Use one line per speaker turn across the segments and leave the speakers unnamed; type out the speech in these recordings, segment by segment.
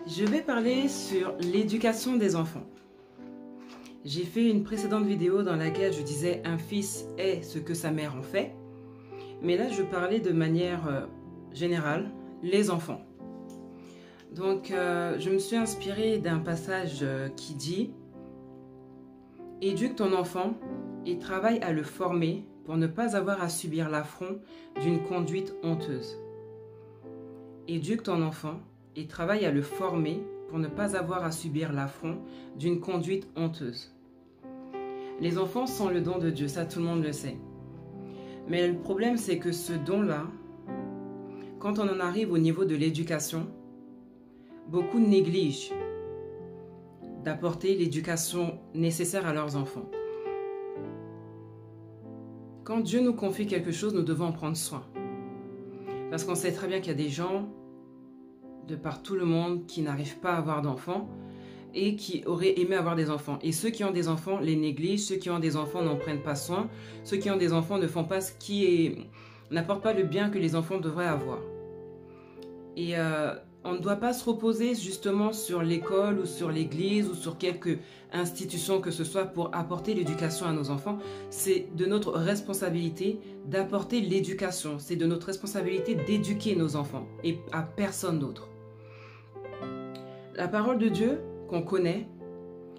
Je vais parler sur l'éducation des enfants. J'ai fait une précédente vidéo dans laquelle je disais un fils est ce que sa mère en fait. Mais là, je parlais de manière générale, les enfants. Donc, je me suis inspirée d'un passage qui dit « Éduque ton enfant et travaille à le former pour ne pas avoir à subir l'affront d'une conduite honteuse. » Éduque ton enfant et travaille à le former pour ne pas avoir à subir l'affront d'une conduite honteuse. Les enfants sont le don de Dieu, ça tout le monde le sait. Mais le problème, c'est que ce don-là, quand on en arrive au niveau de l'éducation, beaucoup négligent d'apporter l'éducation nécessaire à leurs enfants. Quand Dieu nous confie quelque chose, nous devons en prendre soin. Parce qu'on sait très bien qu'il y a des gens de par tout le monde qui n'arrivent pas à avoir d'enfants et qui auraient aimé avoir des enfants. Et ceux qui ont des enfants les négligent, ceux qui ont des enfants n'en prennent pas soin, ceux qui ont des enfants ne font pas ce qui est... n'apportent pas le bien que les enfants devraient avoir. Et on ne doit pas se reposer justement sur l'école ou sur l'église ou sur quelque institution que ce soit pour apporter l'éducation à nos enfants. C'est de notre responsabilité d'apporter l'éducation. C'est de notre responsabilité d'éduquer nos enfants et à personne d'autre. La parole de Dieu qu'on connaît,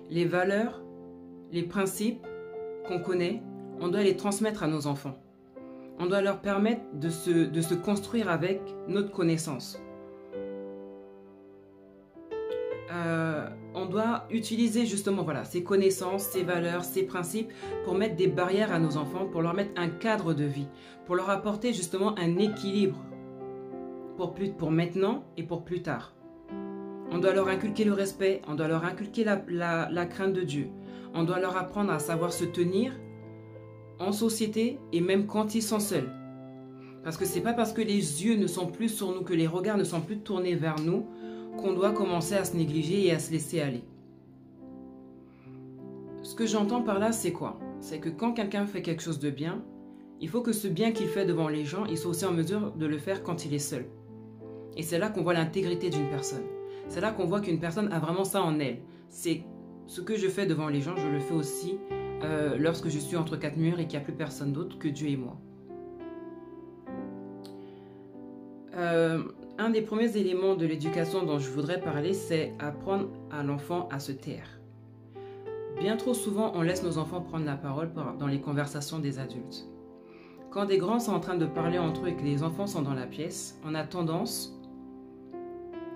les valeurs, les principes qu'on connaît, on doit les transmettre à nos enfants. On doit leur permettre de se construire avec notre connaissance. On doit utiliser justement ces connaissances, ces valeurs, ces principes pour mettre des barrières à nos enfants, pour leur mettre un cadre de vie, pour leur apporter justement un équilibre pour maintenant et pour plus tard. On doit leur inculquer le respect, on doit leur inculquer la crainte de Dieu. On doit leur apprendre à savoir se tenir en société et même quand ils sont seuls. Parce que c'est pas parce que les yeux ne sont plus sur nous, que les regards ne sont plus tournés vers nous, qu'on doit commencer à se négliger et à se laisser aller. Ce que j'entends par là, c'est quoi? C'est que quand quelqu'un fait quelque chose de bien, il faut que ce bien qu'il fait devant les gens, il soit aussi en mesure de le faire quand il est seul. Et c'est là qu'on voit l'intégrité d'une personne. C'est là qu'on voit qu'une personne a vraiment ça en elle. C'est ce que je fais devant les gens, je le fais aussi lorsque je suis entre quatre murs et qu'il n'y a plus personne d'autre que Dieu et moi. Un des premiers éléments de l'éducation dont je voudrais parler, c'est apprendre à l'enfant à se taire. Bien trop souvent, on laisse nos enfants prendre la parole dans les conversations des adultes. Quand des grands sont en train de parler entre eux et que les enfants sont dans la pièce, on a tendance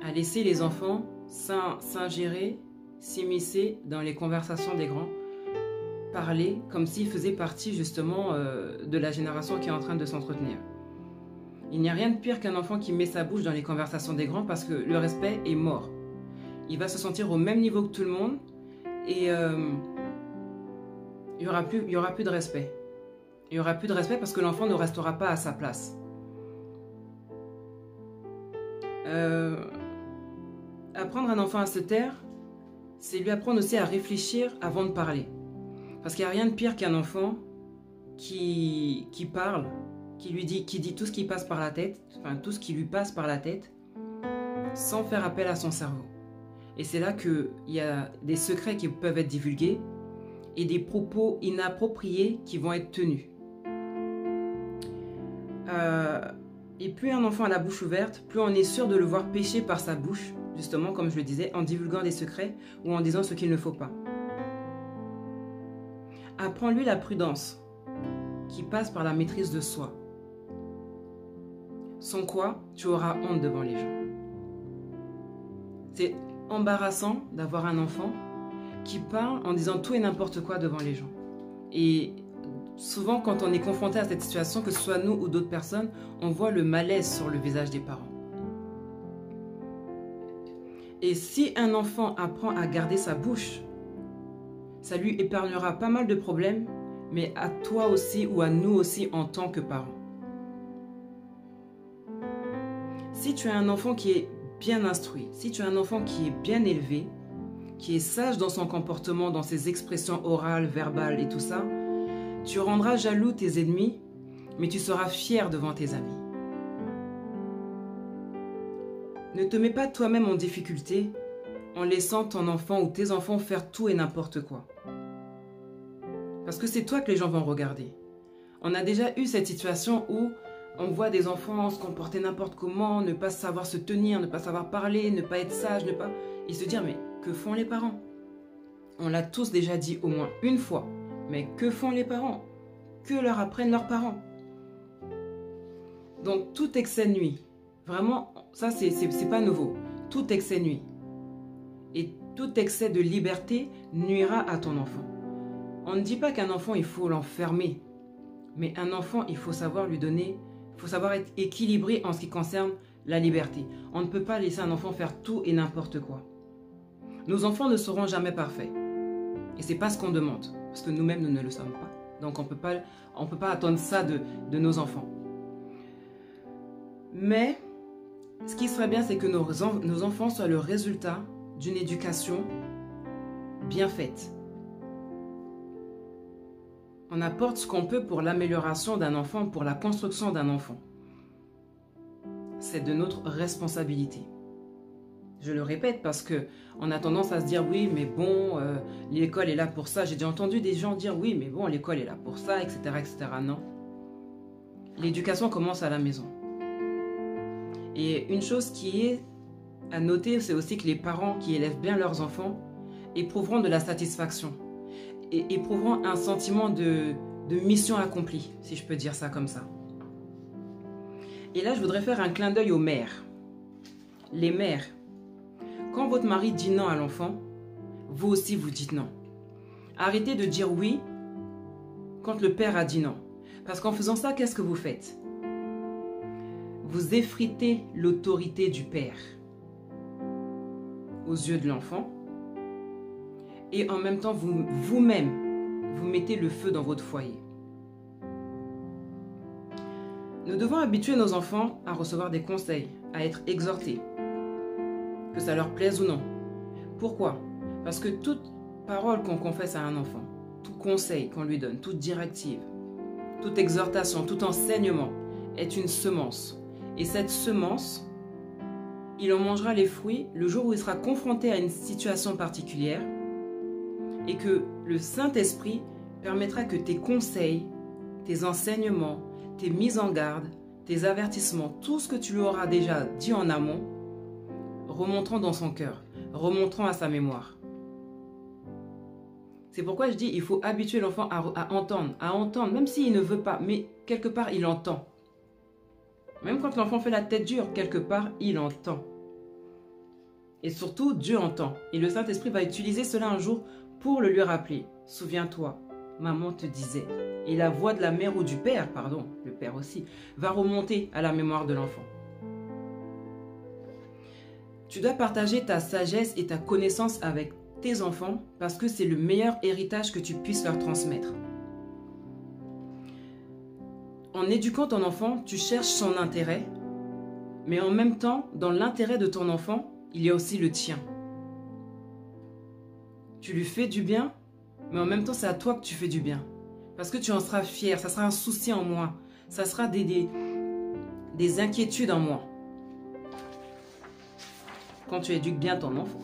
à laisser les enfants s'ingérer, s'immiscer dans les conversations des grands, parler comme s'ils faisaient partie justement de la génération qui est en train de s'entretenir. Il n'y a rien de pire qu'un enfant qui met sa bouche dans les conversations des grands parce que le respect est mort. Il va se sentir au même niveau que tout le monde et il y aura plus de respect. Il n'y aura plus de respect parce que l'enfant ne restera pas à sa place. Apprendre un enfant à se taire, c'est lui apprendre aussi à réfléchir avant de parler. Parce qu'il n'y a rien de pire qu'un enfant qui parle, qui dit tout ce qui passe par la tête, enfin tout ce qui lui passe par la tête, sans faire appel à son cerveau. Et c'est là qu'il y a des secrets qui peuvent être divulgués et des propos inappropriés qui vont être tenus. Et plus un enfant a la bouche ouverte, plus on est sûr de le voir pécher par sa bouche, justement comme je le disais, en divulguant des secrets ou en disant ce qu'il ne faut pas. Apprends-lui la prudence qui passe par la maîtrise de soi. Sans quoi, tu auras honte devant les gens. C'est embarrassant d'avoir un enfant qui parle en disant tout et n'importe quoi devant les gens. Et souvent, quand on est confronté à cette situation, que ce soit nous ou d'autres personnes, on voit le malaise sur le visage des parents. Et si un enfant apprend à garder sa bouche, ça lui épargnera pas mal de problèmes, mais à toi aussi ou à nous aussi en tant que parents. Si tu as un enfant qui est bien instruit, si tu as un enfant qui est bien élevé, qui est sage dans son comportement, dans ses expressions orales, verbales et tout ça, tu rendras jaloux tes ennemis, mais tu seras fier devant tes amis. Ne te mets pas toi-même en difficulté en laissant ton enfant ou tes enfants faire tout et n'importe quoi. Parce que c'est toi que les gens vont regarder. On a déjà eu cette situation où on voit des enfants se comporter n'importe comment, ne pas savoir se tenir, ne pas savoir parler, ne pas être sage, ne pas... Et se dire, mais que font les parents? On l'a tous déjà dit au moins une fois. Mais que font les parents? Que leur apprennent leurs parents? Donc tout excès nuit. Vraiment, ça c'est pas nouveau. Tout excès nuit. Et tout excès de liberté nuira à ton enfant. On ne dit pas qu'un enfant, il faut l'enfermer. Mais un enfant, il faut savoir lui donner, il faut savoir être équilibré en ce qui concerne la liberté. On ne peut pas laisser un enfant faire tout et n'importe quoi. Nos enfants ne seront jamais parfaits. Et c'est pas ce qu'on demande. Parce que nous-mêmes, nous ne le sommes pas. Donc on peut pas attendre ça de nos enfants. Mais, ce qui serait bien, c'est que nos enfants soient le résultat d'une éducation bien faite. On apporte ce qu'on peut pour l'amélioration d'un enfant, pour la construction d'un enfant. C'est de notre responsabilité. Je le répète parce qu'on a tendance à se dire oui, mais bon, l'école est là pour ça. J'ai déjà entendu des gens dire oui, mais bon, l'école est là pour ça, etc., etc. Non. L'éducation commence à la maison. Et une chose qui est à noter, c'est aussi que les parents qui élèvent bien leurs enfants éprouveront de la satisfaction. Et éprouveront un sentiment de mission accomplie, si je peux dire ça comme ça. Et là, je voudrais faire un clin d'œil aux mères. Les mères, quand votre mari dit non à l'enfant, vous aussi vous dites non. Arrêtez de dire oui quand le père a dit non. Parce qu'en faisant ça, qu'est-ce que vous faites? Vous effritez l'autorité du père aux yeux de l'enfant. Et en même temps, vous-même, vous mettez le feu dans votre foyer. Nous devons habituer nos enfants à recevoir des conseils, à être exhortés, que ça leur plaise ou non. Pourquoi? Parce que toute parole qu'on confesse à un enfant, tout conseil qu'on lui donne, toute directive, toute exhortation, tout enseignement est une semence. Et cette semence, il en mangera les fruits le jour où il sera confronté à une situation particulière, et que le Saint-Esprit permettra que tes conseils, tes enseignements, tes mises en garde, tes avertissements, tout ce que tu lui auras déjà dit en amont, remonteront dans son cœur, remonteront à sa mémoire. C'est pourquoi je dis il faut habituer l'enfant à entendre, même s'il ne veut pas, mais quelque part il entend. Même quand l'enfant fait la tête dure, quelque part il entend. Et surtout, Dieu entend. Et le Saint-Esprit va utiliser cela un jour pour le lui rappeler. Souviens-toi, maman te disait. Et la voix de la mère ou du père, pardon, le père aussi, va remonter à la mémoire de l'enfant. Tu dois partager ta sagesse et ta connaissance avec tes enfants parce que c'est le meilleur héritage que tu puisses leur transmettre. En éduquant ton enfant, tu cherches son intérêt, mais en même temps, dans l'intérêt de ton enfant, il y a aussi le tien. Tu lui fais du bien, mais en même temps, c'est à toi que tu fais du bien. Parce que tu en seras fier, ça sera un souci en moi. Ça sera des inquiétudes en moi. Quand tu éduques bien ton enfant.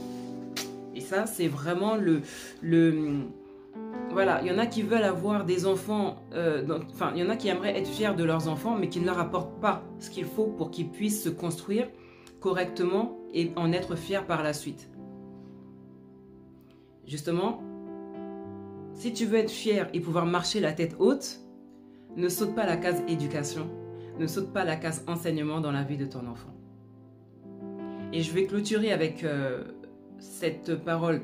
Et ça, c'est vraiment Voilà, il y en a qui veulent avoir des enfants, il y en a qui aimeraient être fiers de leurs enfants, mais qui ne leur apportent pas ce qu'il faut pour qu'ils puissent se construire correctement et en être fiers par la suite. Justement, si tu veux être fier et pouvoir marcher la tête haute, ne saute pas la case éducation, ne saute pas la case enseignement dans la vie de ton enfant. Et je vais clôturer avec cette parole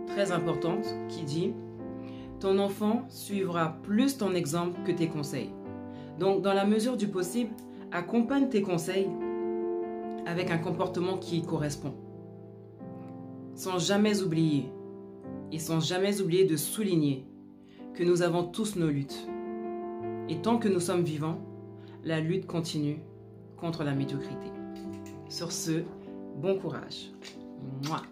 très importante qui dit « Ton enfant suivra plus ton exemple que tes conseils. » Donc, dans la mesure du possible, accompagne tes conseils avec un comportement qui y correspond. Sans jamais oublier, et sans jamais oublier de souligner que nous avons tous nos luttes. Et tant que nous sommes vivants, la lutte continue contre la médiocrité. Sur ce, bon courage. Mouah.